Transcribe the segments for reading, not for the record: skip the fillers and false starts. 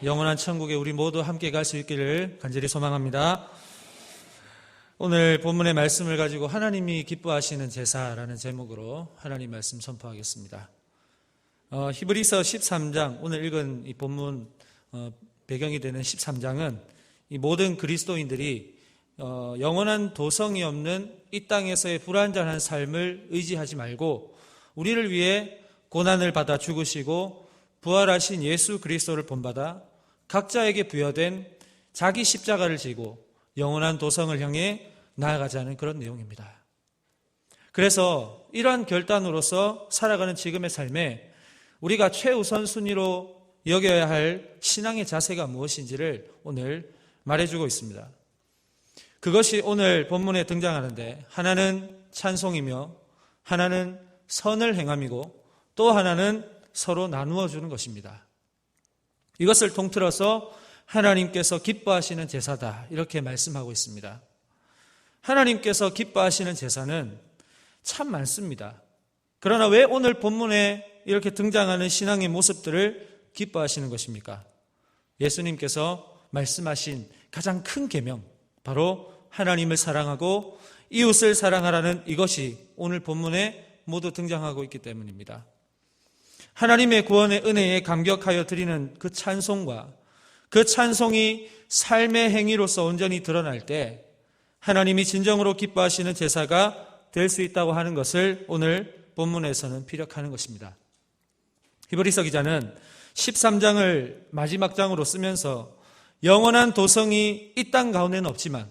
영원한 천국에 우리 모두 함께 갈 수 있기를 간절히 소망합니다. 오늘 본문의 말씀을 가지고 하나님이 기뻐하시는 제사라는 제목으로 하나님 말씀 선포하겠습니다. 히브리서 13장, 오늘 읽은 이 본문 배경이 되는 13장은 이 모든 그리스도인들이 영원한 도성이 없는 이 땅에서의 불완전한 삶을 의지하지 말고 우리를 위해 고난을 받아 죽으시고 부활하신 예수 그리스도를 본받아 각자에게 부여된 자기 십자가를 지고 영원한 도성을 향해 나아가자는 그런 내용입니다. 그래서 이러한 결단으로서 살아가는 지금의 삶에 우리가 최우선 순위로 여겨야 할 신앙의 자세가 무엇인지를 오늘 말해주고 있습니다. 그것이 오늘 본문에 등장하는데 하나는 찬송이며 하나는 선을 행함이고 또 하나는 서로 나누어 주는 것입니다. 이것을 통틀어서 하나님께서 기뻐하시는 제사다 이렇게 말씀하고 있습니다. 하나님께서 기뻐하시는 제사는 참 많습니다. 그러나 왜 오늘 본문에 이렇게 등장하는 신앙의 모습들을 기뻐하시는 것입니까? 예수님께서 말씀하신 가장 큰 계명, 바로 하나님을 사랑하고 이웃을 사랑하라는 이것이 오늘 본문에 모두 등장하고 있기 때문입니다. 하나님의 구원의 은혜에 감격하여 드리는 그 찬송과 그 찬송이 삶의 행위로서 온전히 드러날 때 하나님이 진정으로 기뻐하시는 제사가 될 수 있다고 하는 것을 오늘 본문에서는 피력하는 것입니다. 히브리서 기자는 13장을 마지막 장으로 쓰면서 영원한 도성이 이 땅 가운데는 없지만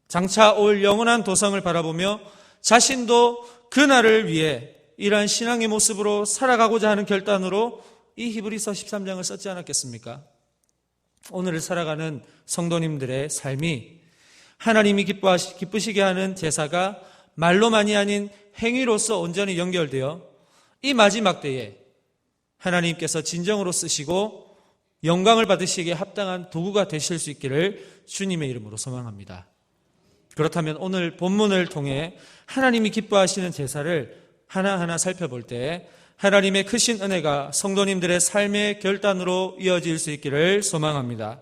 장차 올 영원한 도성을 바라보며 자신도 그날을 위해 이러한 신앙의 모습으로 살아가고자 하는 결단으로 이 히브리서 13장을 썼지 않았겠습니까? 오늘을 살아가는 성도님들의 삶이 하나님이 기쁘시게 하는 제사가 말로만이 아닌 행위로서 온전히 연결되어 이 마지막 때에 하나님께서 진정으로 쓰시고 영광을 받으시기에 합당한 도구가 되실 수 있기를 주님의 이름으로 소망합니다. 그렇다면 오늘 본문을 통해 하나님이 기뻐하시는 제사를 하나하나 살펴볼 때 하나님의 크신 은혜가 성도님들의 삶의 결단으로 이어질 수 있기를 소망합니다.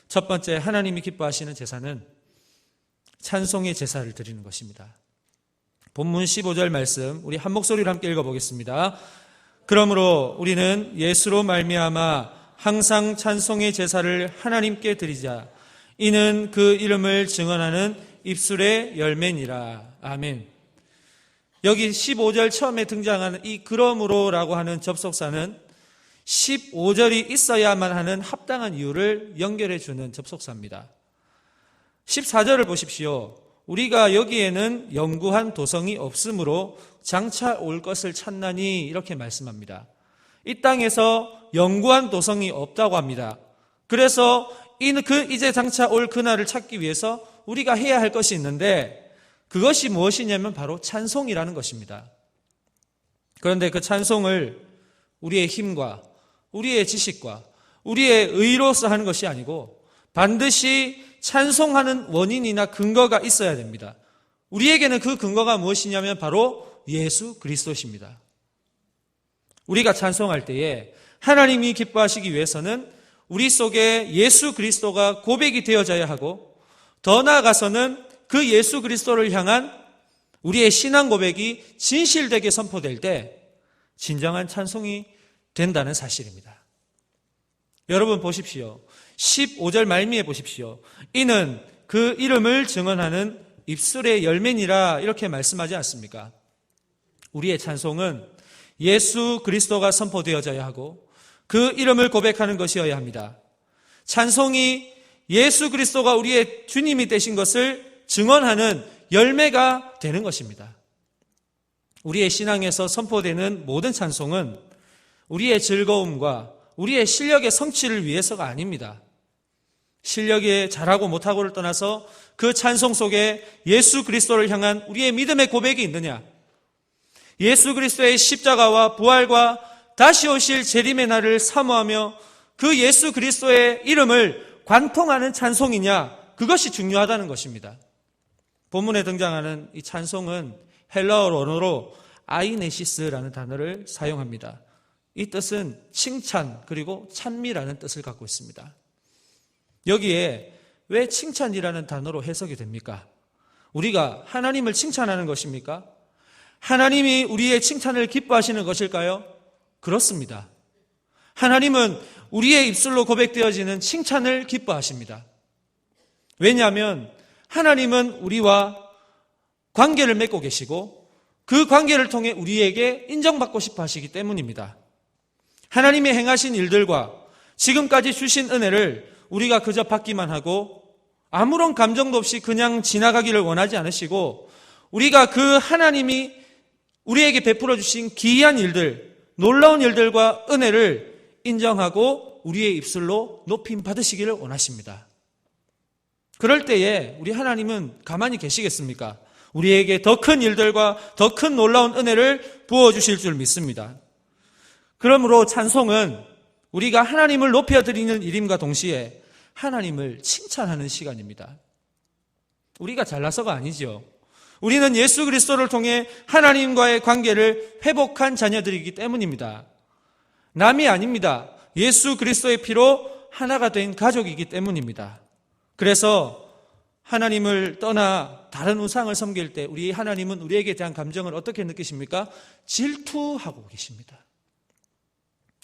첫 번째, 하나님이 기뻐하시는 제사는 찬송의 제사를 드리는 것입니다. 본문 15절 말씀 우리 한 목소리로 함께 읽어보겠습니다. 그러므로 우리는 예수로 말미암아 항상 찬송의 제사를 하나님께 드리자. 이는 그 이름을 증언하는 입술의 열매니라. 아멘. 여기 15절 처음에 등장하는 이 그러므로라고 하는 접속사는 15절이 있어야만 하는 합당한 이유를 연결해 주는 접속사입니다. 14절을 보십시오. 우리가 여기에는 영구한 도성이 없으므로 장차 올 것을 찾나니 이렇게 말씀합니다. 이 땅에서 영구한 도성이 없다고 합니다. 그래서 이제 장차 올 그날을 찾기 위해서 우리가 해야 할 것이 있는데 그것이 무엇이냐면 바로 찬송이라는 것입니다. 그런데 그 찬송을 우리의 힘과 우리의 지식과 우리의 의로서 하는 것이 아니고 반드시 찬송하는 원인이나 근거가 있어야 됩니다. 우리에게는 그 근거가 무엇이냐면 바로 예수 그리스도십니다. 우리가 찬송할 때에 하나님이 기뻐하시기 위해서는 우리 속에 예수 그리스도가 고백이 되어져야 하고 더 나아가서는 그 예수 그리스도를 향한 우리의 신앙 고백이 진실되게 선포될 때 진정한 찬송이 된다는 사실입니다. 여러분 보십시오. 15절 말미에 보십시오. 이는 그 이름을 증언하는 입술의 열매니라 이렇게 말씀하지 않습니까? 우리의 찬송은 예수 그리스도가 선포되어져야 하고 그 이름을 고백하는 것이어야 합니다. 찬송이 예수 그리스도가 우리의 주님이 되신 것을 증언하는 열매가 되는 것입니다. 우리의 신앙에서 선포되는 모든 찬송은 우리의 즐거움과 우리의 실력의 성취를 위해서가 아닙니다. 실력이 잘하고 못하고를 떠나서 그 찬송 속에 예수 그리스도를 향한 우리의 믿음의 고백이 있느냐, 예수 그리스도의 십자가와 부활과 다시 오실 재림의 날을 사모하며 그 예수 그리스도의 이름을 관통하는 찬송이냐, 그것이 중요하다는 것입니다. 본문에 등장하는 이 찬송은 헬라어 언어로 아이네시스라는 단어를 사용합니다. 이 뜻은 칭찬 그리고 찬미라는 뜻을 갖고 있습니다. 여기에 왜 칭찬이라는 단어로 해석이 됩니까? 우리가 하나님을 칭찬하는 것입니까? 하나님이 우리의 칭찬을 기뻐하시는 것일까요? 그렇습니다. 하나님은 우리의 입술로 고백되어지는 칭찬을 기뻐하십니다. 왜냐하면 하나님은 우리와 관계를 맺고 계시고 그 관계를 통해 우리에게 인정받고 싶어 하시기 때문입니다. 하나님이 행하신 일들과 지금까지 주신 은혜를 우리가 그저 받기만 하고 아무런 감정도 없이 그냥 지나가기를 원하지 않으시고 우리가 그 하나님이 우리에게 베풀어 주신 기이한 일들, 놀라운 일들과 은혜를 인정하고 우리의 입술로 높임 받으시기를 원하십니다. 그럴 때에 우리 하나님은 가만히 계시겠습니까? 우리에게 더 큰 일들과 더 큰 놀라운 은혜를 부어주실 줄 믿습니다. 그러므로 찬송은 우리가 하나님을 높여드리는 일임과 동시에 하나님을 칭찬하는 시간입니다. 우리가 잘나서가 아니죠. 우리는 예수 그리스도를 통해 하나님과의 관계를 회복한 자녀들이기 때문입니다. 남이 아닙니다. 예수 그리스도의 피로 하나가 된 가족이기 때문입니다. 그래서 하나님을 떠나 다른 우상을 섬길 때 우리 하나님은 우리에게 대한 감정을 어떻게 느끼십니까? 질투하고 계십니다.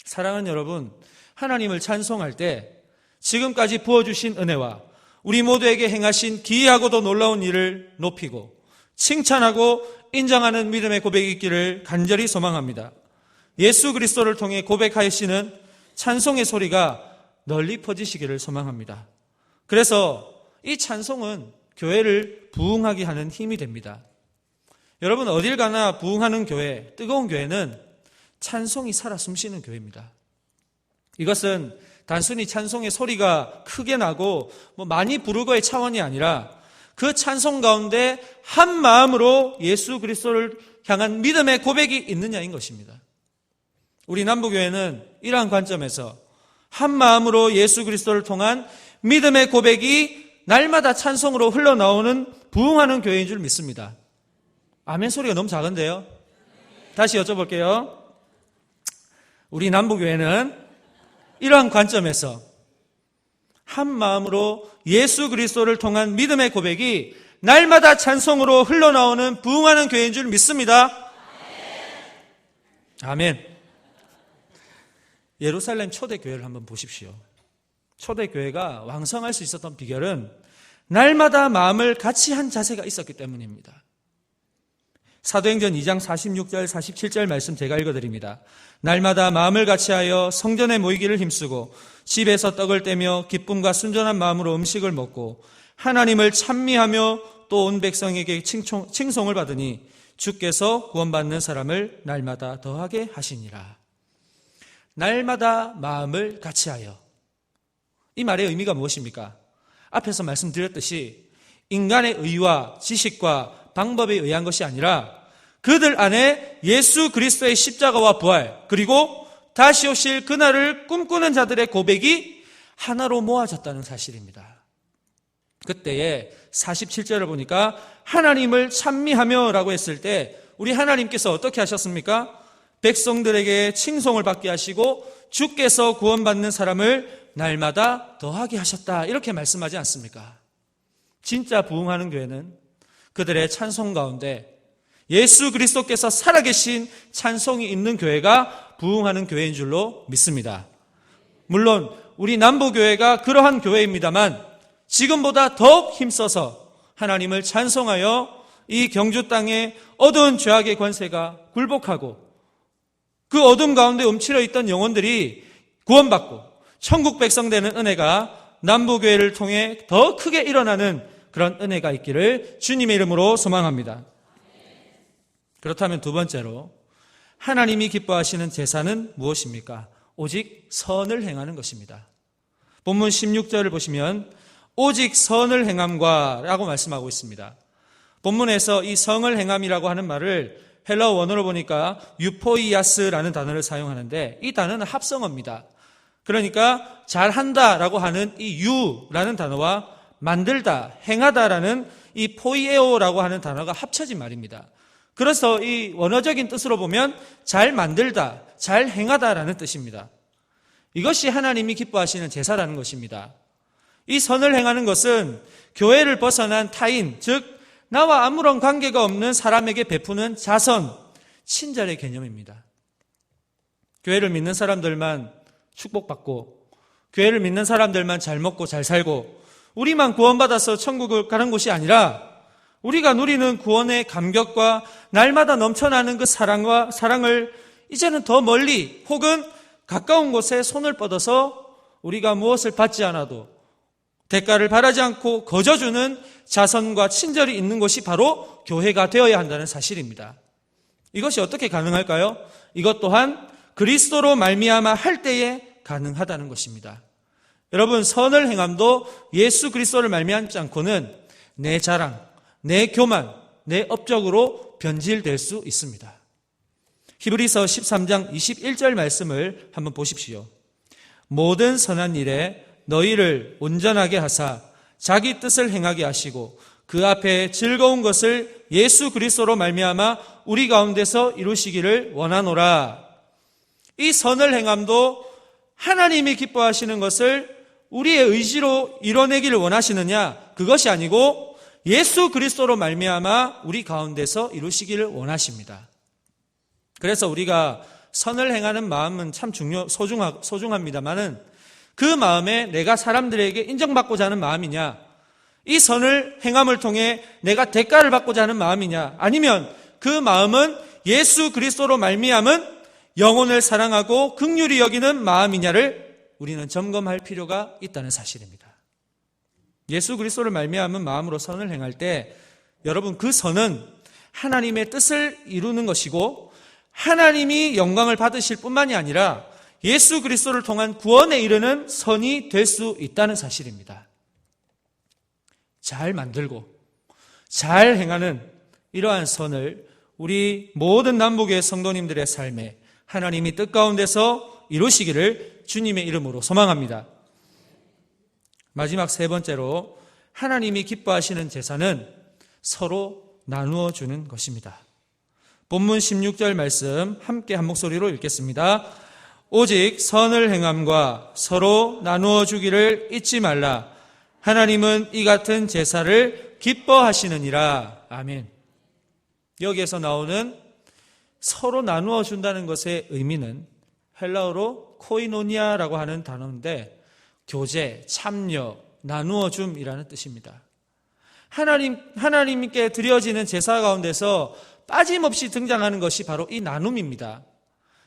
사랑하는 여러분, 하나님을 찬송할 때 지금까지 부어주신 은혜와 우리 모두에게 행하신 기이하고도 놀라운 일을 높이고 칭찬하고 인정하는 믿음의 고백이 있기를 간절히 소망합니다. 예수 그리스도를 통해 고백하시는 찬송의 소리가 널리 퍼지시기를 소망합니다. 그래서 이 찬송은 교회를 부흥하게 하는 힘이 됩니다. 여러분 어딜 가나 부흥하는 교회, 뜨거운 교회는 찬송이 살아 숨쉬는 교회입니다. 이것은 단순히 찬송의 소리가 크게 나고 많이 부르고의 차원이 아니라 그 찬송 가운데 한 마음으로 예수 그리스도를 향한 믿음의 고백이 있느냐인 것입니다. 우리 남부교회는 이러한 관점에서 한 마음으로 예수 그리스도를 통한 믿음의 고백이 날마다 찬송으로 흘러나오는 부흥하는 교회인 줄 믿습니다. 아멘 소리가 너무 작은데요? 다시 여쭤볼게요. 우리 남부교회는 이러한 관점에서 한 마음으로 예수 그리스도를 통한 믿음의 고백이 날마다 찬송으로 흘러나오는 부흥하는 교회인 줄 믿습니다. 아멘. 예루살렘 초대교회를 한번 보십시오. 초대교회가 왕성할 수 있었던 비결은 날마다 마음을 같이 한 자세가 있었기 때문입니다. 사도행전 2장 46절 47절 말씀 제가 읽어드립니다. 날마다 마음을 같이하여 성전에 모이기를 힘쓰고 집에서 떡을 떼며 기쁨과 순전한 마음으로 음식을 먹고 하나님을 찬미하며 또 온 백성에게 칭송을 받으니 주께서 구원받는 사람을 날마다 더하게 하시니라. 날마다 마음을 같이하여. 이 말의 의미가 무엇입니까? 앞에서 말씀드렸듯이 인간의 의와 지식과 방법에 의한 것이 아니라 그들 안에 예수 그리스도의 십자가와 부활 그리고 다시 오실 그날을 꿈꾸는 자들의 고백이 하나로 모아졌다는 사실입니다. 그때에 47절을 보니까 하나님을 찬미하며 라고 했을 때 우리 하나님께서 어떻게 하셨습니까? 백성들에게 칭송을 받게 하시고 주께서 구원받는 사람을 날마다 더하게 하셨다 이렇게 말씀하지 않습니까? 진짜 부흥하는 교회는 그들의 찬송 가운데 예수 그리스도께서 살아계신 찬송이 있는 교회가 부흥하는 교회인 줄로 믿습니다. 물론 우리 남부교회가 그러한 교회입니다만 지금보다 더욱 힘써서 하나님을 찬송하여 이 경주 땅의 어두운 죄악의 권세가 굴복하고 그 어둠 가운데 움츠려 있던 영혼들이 구원받고 천국 백성 되는 은혜가 남부교회를 통해 더 크게 일어나는 그런 은혜가 있기를 주님의 이름으로 소망합니다. 그렇다면 두 번째로 하나님이 기뻐하시는 제사는 무엇입니까? 오직 선을 행하는 것입니다. 본문 16절을 보시면 오직 선을 행함과 라고 말씀하고 있습니다. 본문에서 이 성을 행함이라고 하는 말을 헬라어 원어로 보니까 유포이아스라는 단어를 사용하는데 이 단어는 합성어입니다. 그러니까 잘한다라고 하는 이 유라는 단어와 만들다, 행하다라는 이 포이에오라고 하는 단어가 합쳐진 말입니다. 그래서 이 원어적인 뜻으로 보면 잘 만들다, 잘 행하다라는 뜻입니다. 이것이 하나님이 기뻐하시는 제사라는 것입니다. 이 선을 행하는 것은 교회를 벗어난 타인, 즉 나와 아무런 관계가 없는 사람에게 베푸는 자선, 친절의 개념입니다. 교회를 믿는 사람들만 축복받고, 교회를 믿는 사람들만 잘 먹고 잘 살고, 우리만 구원받아서 천국을 가는 곳이 아니라 우리가 누리는 구원의 감격과 날마다 넘쳐나는 그 사랑을 이제는 더 멀리 혹은 가까운 곳에 손을 뻗어서 우리가 무엇을 받지 않아도 대가를 바라지 않고 거저주는 자선과 친절이 있는 곳이 바로 교회가 되어야 한다는 사실입니다. 이것이 어떻게 가능할까요? 이것 또한 그리스도로 말미암아 할 때에 가능하다는 것입니다. 여러분, 선을 행함도 예수 그리스도를 말미암지 않고는 내 자랑, 내 교만, 내 업적으로 변질될 수 있습니다. 히브리서 13장 21절 말씀을 한번 보십시오. 모든 선한 일에 너희를 온전하게 하사 자기 뜻을 행하게 하시고 그 앞에 즐거운 것을 예수 그리스도로 말미암아 우리 가운데서 이루시기를 원하노라. 이 선을 행함도 하나님이 기뻐하시는 것을 우리의 의지로 이뤄내기를 원하시느냐? 그것이 아니고 예수 그리스도로 말미암아 우리 가운데서 이루시기를 원하십니다. 그래서 우리가 선을 행하는 마음은 참 소중합니다만은 그 마음에 내가 사람들에게 인정받고자 하는 마음이냐, 이 선을 행함을 통해 내가 대가를 받고자 하는 마음이냐, 아니면 그 마음은 예수 그리스도로 말미암은 영혼을 사랑하고 긍휼히 여기는 마음이냐를 우리는 점검할 필요가 있다는 사실입니다. 예수 그리스도를 말미암은 마음으로 선을 행할 때 여러분, 그 선은 하나님의 뜻을 이루는 것이고 하나님이 영광을 받으실 뿐만이 아니라 예수 그리스도를 통한 구원에 이르는 선이 될 수 있다는 사실입니다. 잘 만들고 잘 행하는 이러한 선을 우리 모든 남북의 성도님들의 삶에 하나님이 뜻 가운데서 이루시기를 주님의 이름으로 소망합니다. 마지막 세 번째로 하나님이 기뻐하시는 제사는 서로 나누어 주는 것입니다. 본문 16절 말씀 함께 한 목소리로 읽겠습니다. 오직 선을 행함과 서로 나누어 주기를 잊지 말라. 하나님은 이 같은 제사를 기뻐하시느니라. 아멘. 여기에서 나오는 서로 나누어 준다는 것의 의미는 헬라어로 코이노니아라고 하는 단어인데 교제, 참여, 나누어 줌이라는 뜻입니다. 하나님께 드려지는 제사 가운데서 빠짐없이 등장하는 것이 바로 이 나눔입니다.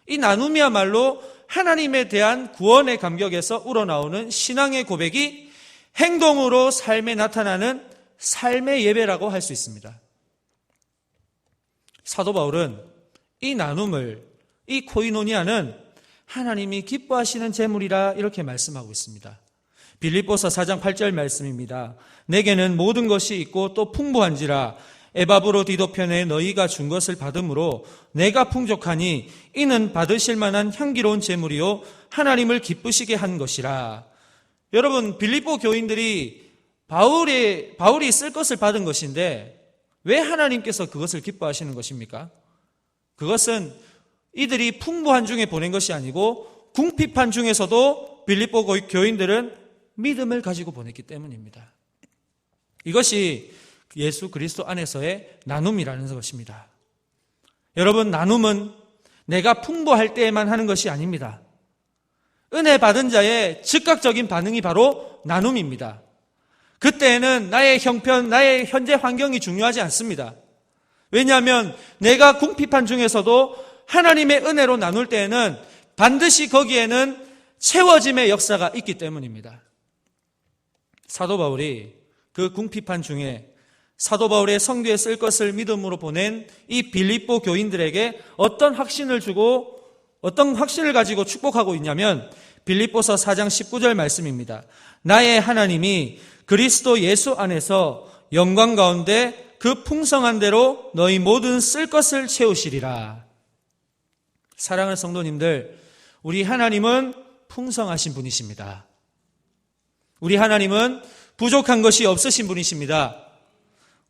이 나눔이야말로 하나님에 대한 구원의 감격에서 우러나오는 신앙의 고백이 행동으로 삶에 나타나는 삶의 예배라고 할 수 있습니다. 사도 바울은 이 나눔을, 이 코이노니아는 하나님이 기뻐하시는 제물이라 이렇게 말씀하고 있습니다. 빌립보서 4장 8절 말씀입니다. 내게는 모든 것이 있고 또 풍부한지라 에바브로 디도편에 너희가 준 것을 받음으로 내가 풍족하니 이는 받으실 만한 향기로운 제물이요 하나님을 기쁘시게 한 것이라. 여러분, 빌립보 교인들이 바울이 쓸 것을 받은 것인데 왜 하나님께서 그것을 기뻐하시는 것입니까? 그것은 이들이 풍부한 중에 보낸 것이 아니고 궁핍한 중에서도 빌립보 교인들은 믿음을 가지고 보냈기 때문입니다. 이것이 예수 그리스도 안에서의 나눔이라는 것입니다. 여러분, 나눔은 내가 풍부할 때에만 하는 것이 아닙니다. 은혜 받은 자의 즉각적인 반응이 바로 나눔입니다. 그때에는 나의 형편, 나의 현재 환경이 중요하지 않습니다. 왜냐하면 내가 궁핍한 중에서도 하나님의 은혜로 나눌 때에는 반드시 거기에는 채워짐의 역사가 있기 때문입니다. 사도 바울이 그 궁핍한 중에 사도 바울의 성교에 쓸 것을 믿음으로 보낸 이 빌립보 교인들에게 어떤 확신을 주고 어떤 확신을 가지고 축복하고 있냐면 빌립보서 4장 19절 말씀입니다. 나의 하나님이 그리스도 예수 안에서 영광 가운데 그 풍성한 대로 너희 모든 쓸 것을 채우시리라. 사랑하는 성도님들, 우리 하나님은 풍성하신 분이십니다. 우리 하나님은 부족한 것이 없으신 분이십니다.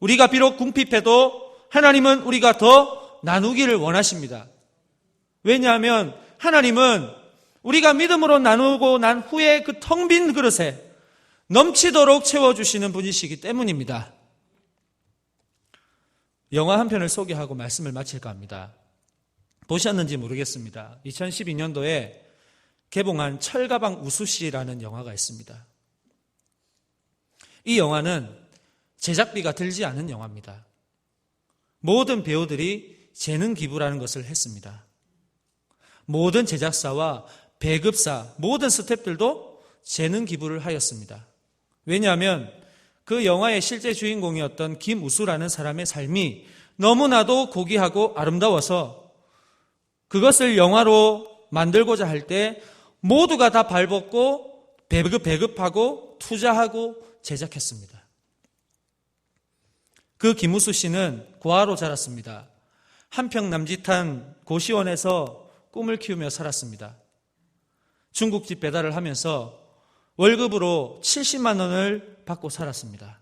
우리가 비록 궁핍해도 하나님은 우리가 더 나누기를 원하십니다. 왜냐하면 하나님은 우리가 믿음으로 나누고 난 후에 그 텅 빈 그릇에 넘치도록 채워주시는 분이시기 때문입니다. 영화 한 편을 소개하고 말씀을 마칠까 합니다. 보셨는지 모르겠습니다. 2012년도에 개봉한 철가방 우수씨라는 영화가 있습니다. 이 영화는 제작비가 들지 않은 영화입니다. 모든 배우들이 재능 기부라는 것을 했습니다. 모든 제작사와 배급사, 모든 스태프들도 재능 기부를 하였습니다. 왜냐하면 그 영화의 실제 주인공이었던 김우수라는 사람의 삶이 너무나도 고귀하고 아름다워서 그것을 영화로 만들고자 할 때 모두가 다 발벗고 배급하고 투자하고 제작했습니다. 그 김우수 씨는 고아로 자랐습니다. 한평 남짓한 고시원에서 꿈을 키우며 살았습니다. 중국집 배달을 하면서 월급으로 70만 원을 받고 살았습니다.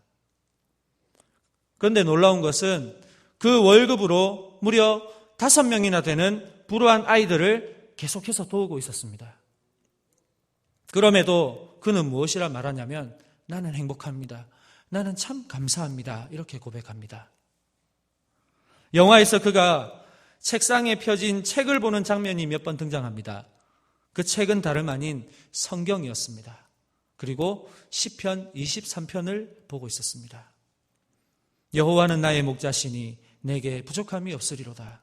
그런데 놀라운 것은 그 월급으로 무려 5명이나 되는 불우한 아이들을 계속해서 도우고 있었습니다. 그럼에도 그는 무엇이라 말하냐면 나는 행복합니다. 나는 참 감사합니다. 이렇게 고백합니다. 영화에서 그가 책상에 펴진 책을 보는 장면이 몇 번 등장합니다. 그 책은 다름 아닌 성경이었습니다. 그리고 시편 23편을 보고 있었습니다. 여호와는 나의 목자시니 내게 부족함이 없으리로다.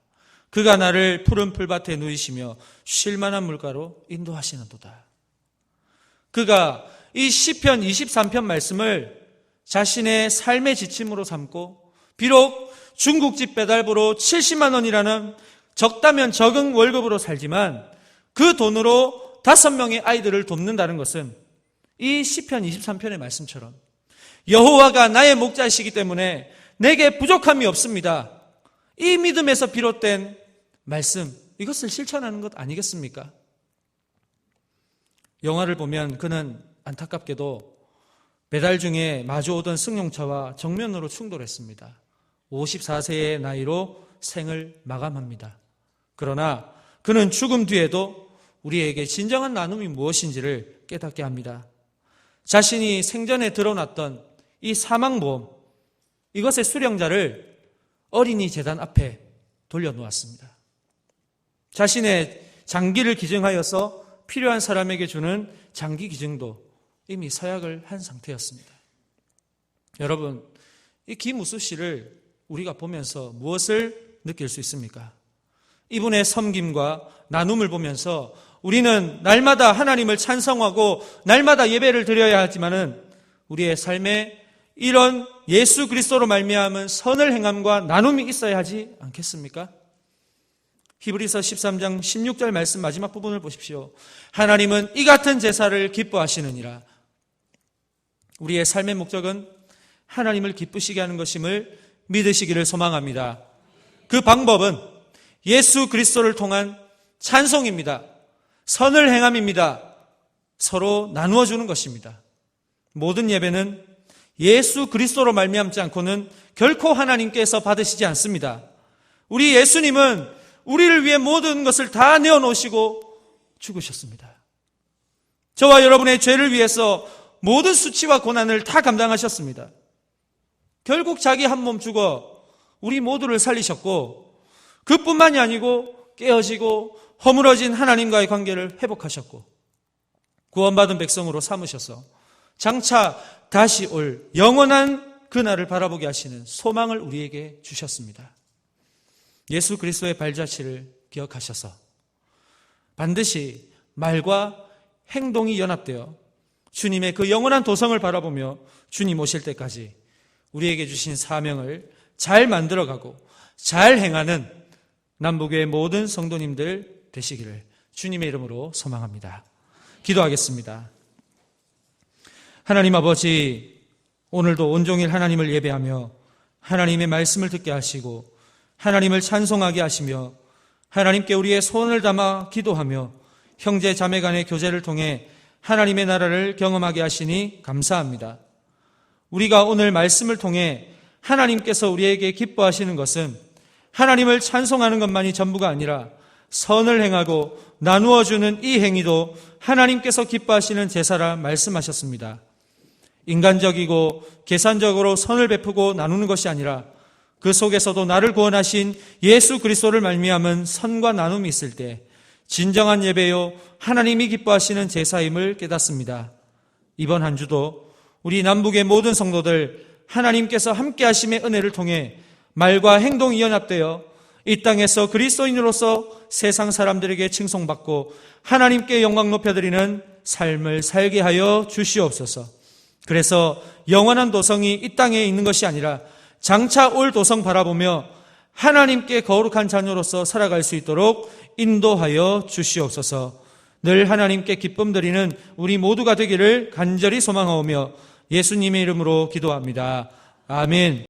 그가 나를 푸른 풀밭에 누이시며 쉴 만한 물가로 인도하시는도다. 그가 이 시편 23편 말씀을 자신의 삶의 지침으로 삼고 비록 중국집 배달부로 70만 원이라는 적다면 적은 월급으로 살지만 그 돈으로 5명의 아이들을 돕는다는 것은 이 시편 23편의 말씀처럼 여호와가 나의 목자이시기 때문에 내게 부족함이 없습니다. 이 믿음에서 비롯된 말씀, 이것을 실천하는 것 아니겠습니까? 영화를 보면 그는 안타깝게도 배달 중에 마주오던 승용차와 정면으로 충돌했습니다. 54세의 나이로 생을 마감합니다. 그러나 그는 죽음 뒤에도 우리에게 진정한 나눔이 무엇인지를 깨닫게 합니다. 자신이 생전에 드러났던 이 사망보험, 이것의 수령자를 어린이 재단 앞에 돌려놓았습니다. 자신의 장기를 기증하여서 필요한 사람에게 주는 장기 기증도 이미 서약을 한 상태였습니다. 여러분, 이 김우수 씨를 우리가 보면서 무엇을 느낄 수 있습니까? 이분의 섬김과 나눔을 보면서 우리는 날마다 하나님을 찬송하고 날마다 예배를 드려야 하지만은 우리의 삶에 이런 예수 그리스도로 말미암은 선을 행함과 나눔이 있어야 하지 않겠습니까? 히브리서 13장 16절 말씀 마지막 부분을 보십시오. 하나님은 이 같은 제사를 기뻐하시느니라. 우리의 삶의 목적은 하나님을 기쁘시게 하는 것임을 믿으시기를 소망합니다. 그 방법은 예수 그리스도를 통한 찬송입니다. 선을 행함입니다. 서로 나누어 주는 것입니다. 모든 예배는 예수 그리스도로 말미암지 않고는 결코 하나님께서 받으시지 않습니다. 우리 예수님은 우리를 위해 모든 것을 다 내어놓으시고 죽으셨습니다. 저와 여러분의 죄를 위해서 모든 수치와 고난을 다 감당하셨습니다. 결국 자기 한 몸 죽어 우리 모두를 살리셨고 그뿐만이 아니고 깨어지고 허물어진 하나님과의 관계를 회복하셨고 구원받은 백성으로 삼으셔서 장차 다시 올 영원한 그날을 바라보게 하시는 소망을 우리에게 주셨습니다. 예수 그리스도의 발자취를 기억하셔서 반드시 말과 행동이 연합되어 주님의 그 영원한 도성을 바라보며 주님 오실 때까지 우리에게 주신 사명을 잘 만들어가고 잘 행하는 남부교회 모든 성도님들 되시기를 주님의 이름으로 소망합니다. 기도하겠습니다. 하나님 아버지, 오늘도 온종일 하나님을 예배하며 하나님의 말씀을 듣게 하시고 하나님을 찬송하게 하시며 하나님께 우리의 소원을 담아 기도하며 형제 자매 간의 교제를 통해 하나님의 나라를 경험하게 하시니 감사합니다. 우리가 오늘 말씀을 통해 하나님께서 우리에게 기뻐하시는 것은 하나님을 찬송하는 것만이 전부가 아니라 선을 행하고 나누어 주는 이 행위도 하나님께서 기뻐하시는 제사라 말씀하셨습니다. 인간적이고 계산적으로 선을 베푸고 나누는 것이 아니라 그 속에서도 나를 구원하신 예수 그리스도를 말미암은 선과 나눔이 있을 때 진정한 예배요 하나님이 기뻐하시는 제사임을 깨닫습니다. 이번 한 주도 우리 남북의 모든 성도들 하나님께서 함께 하심의 은혜를 통해 말과 행동이 연합되어 이 땅에서 그리스도인으로서 세상 사람들에게 칭송받고 하나님께 영광 높여드리는 삶을 살게 하여 주시옵소서. 그래서 영원한 도성이 이 땅에 있는 것이 아니라 장차 올 도성 바라보며 하나님께 거룩한 자녀로서 살아갈 수 있도록 인도하여 주시옵소서. 늘 하나님께 기쁨 드리는 우리 모두가 되기를 간절히 소망하오며 예수님의 이름으로 기도합니다. 아멘.